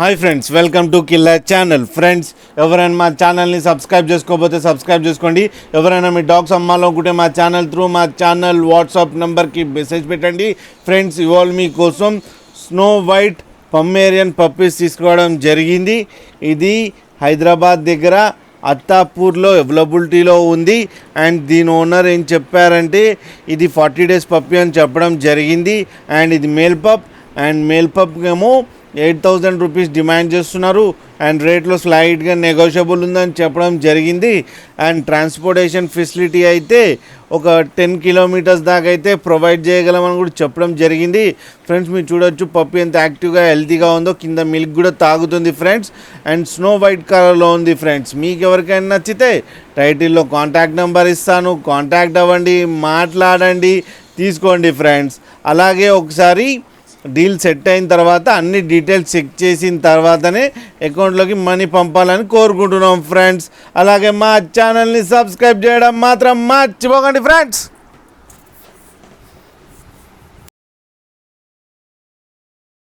Hi friends, welcome to killer channel. Friends, ఎవరైనా మా ఛానల్ని సబ్స్క్రైబ్ చేసుకోకపోతే సబ్స్క్రైబ్ చేసుకోండి. ఎవరైనా మీ డాగ్స్ అమ్మాలనుకుంటే మా ఛానల్ త్రూ మా ఛానల్ వాట్సాప్ నెంబర్కి మెసేజ్ పెట్టండి. ఫ్రెండ్స్, ఇవాళ మీకోసం స్నో వైట్ పమ్మేరియన్ పప్పీస్ తీసుకోవడం జరిగింది. ఇది హైదరాబాద్ దగ్గర అత్తాపూర్లో అవైలబిలిటీలో ఉంది. అండ్ దీని ఓనర్ ఏం చెప్పారంటే ఇది 40 days పప్పీ అని చెప్పడం జరిగింది. అండ్ ఇది మేల్ పప్. అండ్ మేల్ పప్ ఏమో 8,000 రూపీస్ డిమాండ్ చేస్తున్నారు. అండ్ రేట్లో స్లైడ్గా నెగోషియబుల్ ఉందని చెప్పడం జరిగింది. అండ్ ట్రాన్స్పోర్టేషన్ ఫెసిలిటీ అయితే ఒక 10 kilometers దాకా అయితే ప్రొవైడ్ చేయగలమని కూడా చెప్పడం జరిగింది. ఫ్రెండ్స్, మీరు చూడొచ్చు పప్పి ఎంత యాక్టివ్గా హెల్తీగా ఉందో. కింద మిల్క్ కూడా తాగుతుంది ఫ్రెండ్స్. అండ్ స్నో వైట్ కలర్లో ఉంది ఫ్రెండ్స్. మీకు ఎవరికైనా నచ్చితే టైటిల్లో కాంటాక్ట్ నెంబర్ ఇస్తాను, కాంటాక్ట్ అవ్వండి, మాట్లాడండి, తీసుకోండి ఫ్రెండ్స్. అలాగే ఒకసారి డీల్ సెట్ అయిన తర్వాత అన్ని డీటెయిల్స్ చెక్ చేసిన తర్వాతనే అకౌంట్లోకి మనీ పంపాలని కోరుకుంటున్నాం ఫ్రెండ్స్. అలాగే మా ఛానల్ని సబ్స్క్రైబ్ చేయడం మాత్రం మర్చిపోకండి ఫ్రెండ్స్.